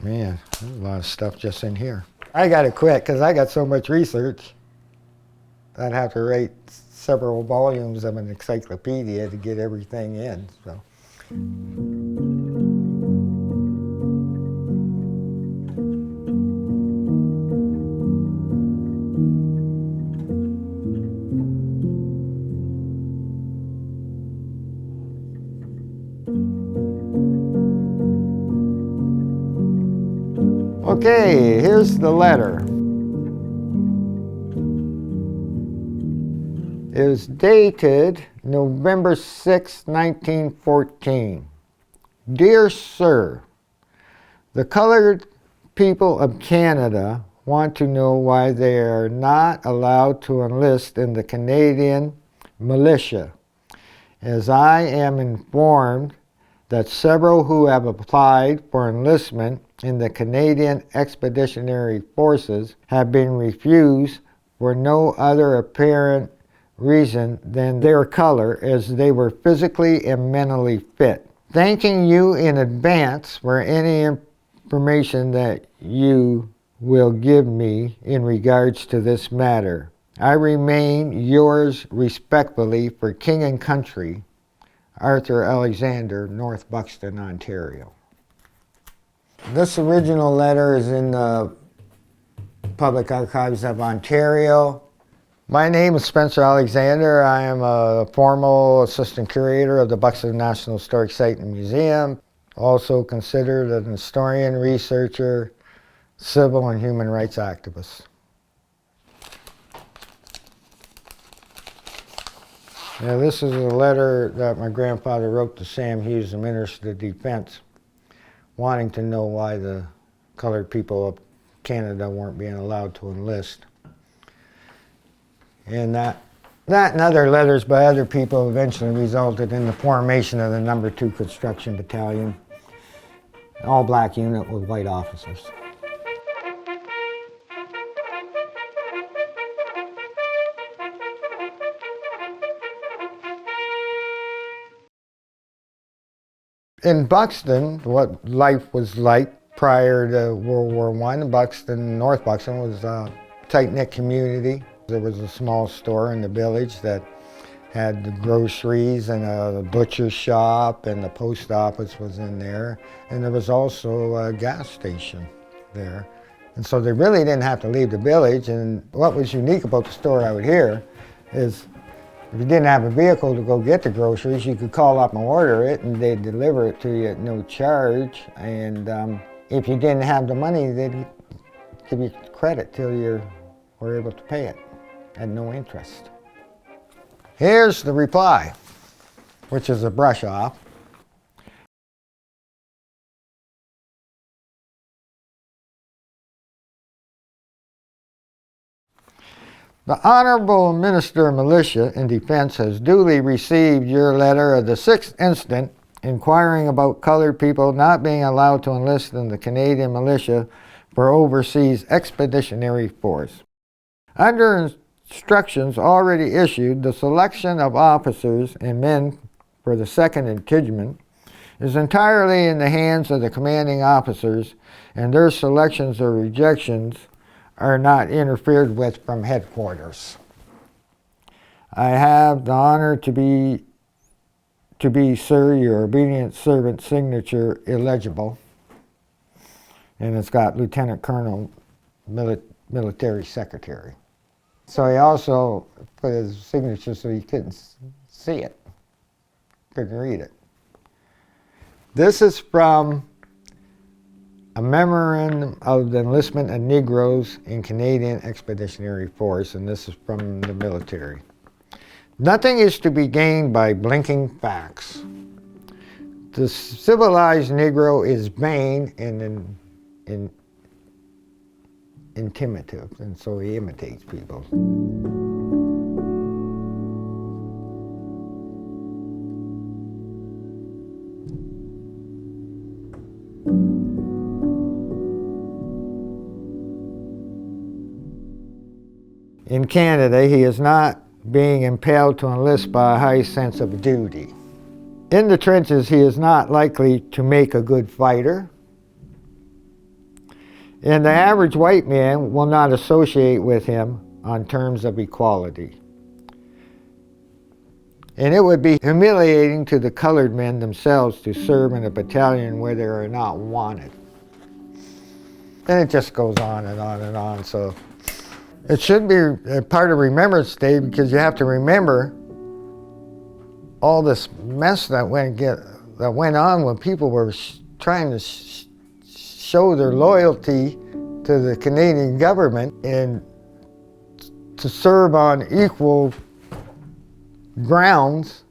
Man, there's a lot of stuff just in here. I got to quit because I got so much research. I'd have to write several volumes of an encyclopedia to get everything in. So. Okay, here's the letter. It was dated November 6, 1914. Dear Sir, the colored people of Canada want to know why they are not allowed to enlist in the Canadian militia, as I am informed that several who have applied for enlistment in the Canadian Expeditionary Forces have been refused for no other apparent reason than their color, as they were physically and mentally fit. Thanking you in advance for any information that you will give me in regards to this matter. I remain yours respectfully for King and Country, Arthur Alexander, North Buxton, Ontario. This original letter is in the Public Archives of Ontario. My name is Spencer Alexander. I am a formal assistant curator of the Buxton National Historic Site and Museum, also considered an historian, researcher, civil and human rights activist. Now, this is a letter that my grandfather wrote to Sam Hughes, the Minister of Defense, wanting to know why the colored people of Canada weren't being allowed to enlist. And that and other letters by other people eventually resulted in the formation of the No. 2 Construction Battalion, an all-black unit with white officers. In Buxton, what life was like prior to World War I, North Buxton was a tight-knit community. There was a small store in the village that had the groceries and a butcher shop, and the post office was in there. And there was also a gas station there. And so they really didn't have to leave the village. And what was unique about the store out here is if you didn't have a vehicle to go get the groceries, you could call up and order it, and they'd deliver it to you at no charge. And if you didn't have the money, they'd give you credit till you were able to pay it at no interest. Here's the reply, which is a brush off. The Honorable Minister of Militia and Defense has duly received your letter of the 6th instant inquiring about colored people not being allowed to enlist in the Canadian militia for overseas expeditionary force. Under instructions already issued, the selection of officers and men for the 2nd Contingent is entirely in the hands of the commanding officers, and their selections or rejections are not interfered with from headquarters. I have the honor to be, sir, your obedient servant signature illegible, and it's got Lieutenant Colonel, Military Secretary. So he also put his signature so you couldn't see it, couldn't read it. This is from a memorandum of the enlistment of Negroes in Canadian Expeditionary Force, and this is from the military. Nothing is to be gained by blinking facts. The civilized Negro is vain and intimidative, and so he imitates people. In Canada, he is not being impelled to enlist by a high sense of duty. In the trenches, he is not likely to make a good fighter. And the average white man will not associate with him on terms of equality. And it would be humiliating to the colored men themselves to serve in a battalion where they are not wanted. And it just goes on and on and on. So it should be a part of Remembrance Day, because you have to remember all this mess that went on when people were trying to show their loyalty to the Canadian government and to serve on equal grounds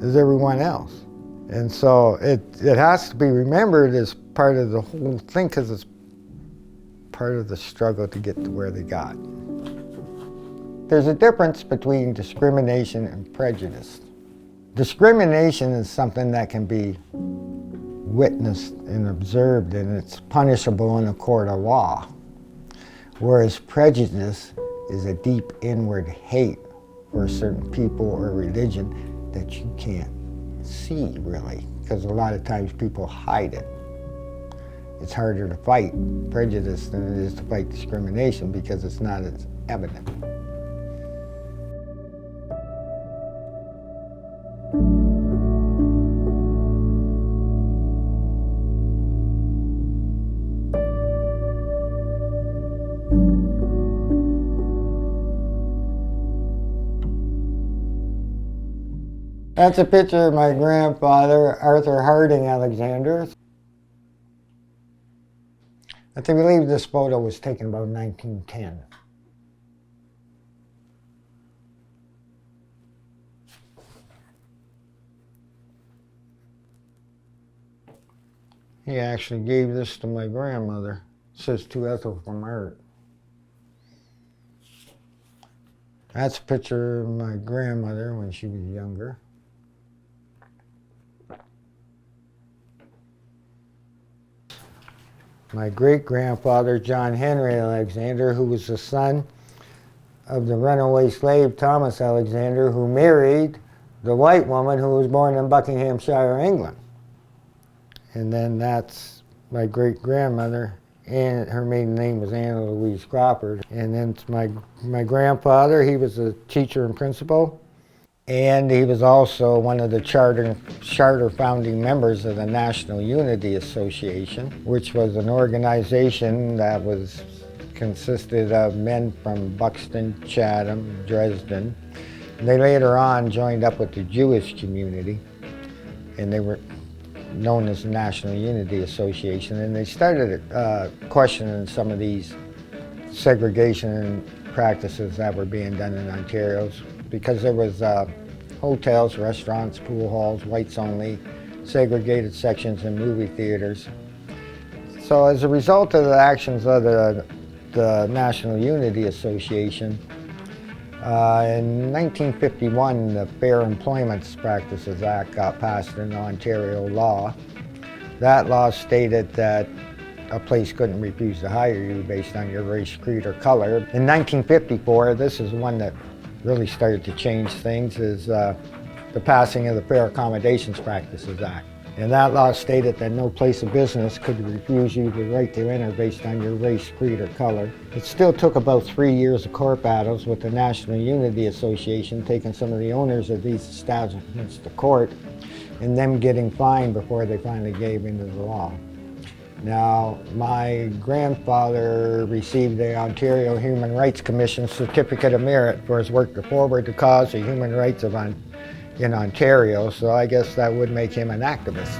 as everyone else. And so it has to be remembered as part of the whole thing, because it's part of the struggle to get to where they got. There's a difference between discrimination and prejudice. Discrimination is something that can be witnessed and observed, and it's punishable in a court of law. Whereas prejudice is a deep inward hate for a certain people or religion that you can't see, really, because a lot of times people hide it. It's harder to fight prejudice than it is to fight discrimination, because it's not as evident. That's a picture of my grandfather, Arthur Harding Alexander. I believe this photo was taken about 1910. He actually gave this to my grandmother. It says, "To Ethel from Art." That's a picture of my grandmother when she was younger. My great-grandfather, John Henry Alexander, who was the son of the runaway slave Thomas Alexander, who married the white woman who was born in Buckinghamshire, England. And then that's my great-grandmother, and her maiden name was Anna Louise Crawford. And then my grandfather, he was a teacher and principal, and he was also one of the charter founding members of the National Unity Association, which was an organization that consisted of men from Buxton, Chatham, Dresden. And they later on joined up with the Jewish community, and they were known as the National Unity Association, and they started questioning some of these segregation practices that were being done in Ontario, because there was hotels, restaurants, pool halls, whites only, segregated sections, and movie theaters. So as a result of the actions of the National Unity Association, in 1951, the Fair Employment Practices Act got passed into Ontario law. That law stated that a place couldn't refuse to hire you based on your race, creed, or color. In 1954, this is one that really started to change things, is the passing of the Fair Accommodations Practices Act. And that law stated that no place of business could refuse you the right to enter based on your race, creed, or color. It still took about 3 years of court battles with the National Unity Association taking some of the owners of these establishments to court and them getting fined before they finally gave into the law. Now, my grandfather received the Ontario Human Rights Commission Certificate of Merit for his work to forward the cause of human rights in Ontario, so I guess that would make him an activist.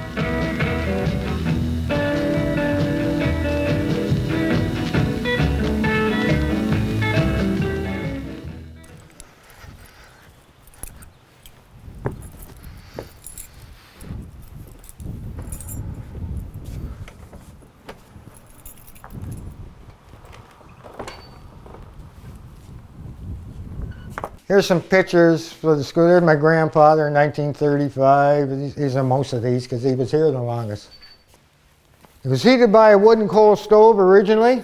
Here's some pictures for the school. There's my grandfather in 1935. These are most of these because he was here the longest. It was heated by a wooden coal stove originally.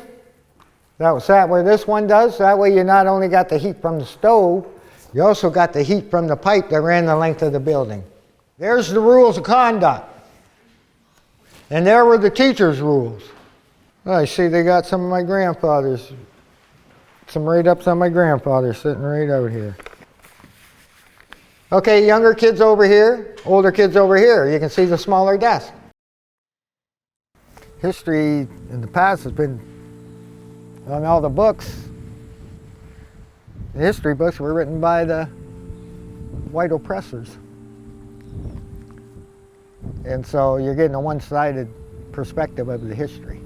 That was that where this one does. That way you not only got the heat from the stove, you also got the heat from the pipe that ran the length of the building. There's the rules of conduct. And there were the teachers' rules. Oh, I see they got some of my grandfather's, some write-ups on my grandfather sitting right out here. Okay, younger kids over here, older kids over here. You can see the smaller desk. History in the past has been on all the books. The history books were written by the white oppressors. And so you're getting a one-sided perspective of the history,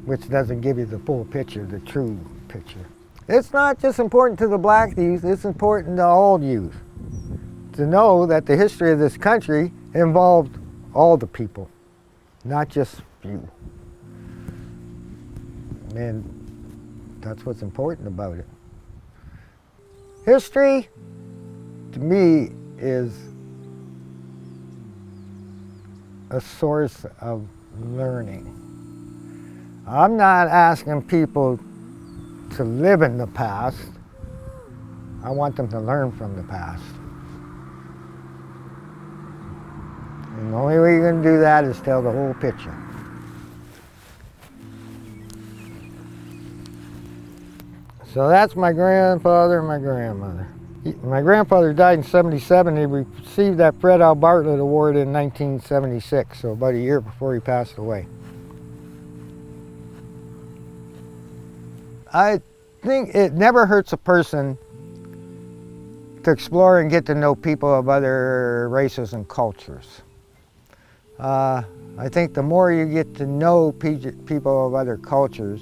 which doesn't give you the full picture, the true picture. It's not just important to the black youth, it's important to all youth to know that the history of this country involved all the people, not just few. And that's what's important about it. History, to me, is a source of learning. I'm not asking people to live in the past. I want them to learn from the past. And the only way you're going to do that is tell the whole picture. So that's my grandfather and my grandmother. My grandfather died in '77. He received that Fred L. Bartlett Award in 1976, so about a year before he passed away. I think it never hurts a person to explore and get to know people of other races and cultures. I think the more you get to know people of other cultures,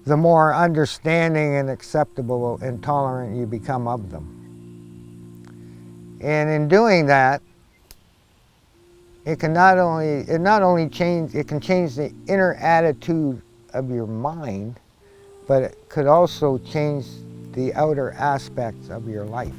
the more understanding and acceptable and tolerant you become of them. And in doing that, it can change the inner attitude of your mind, but it could also change the outer aspects of your life.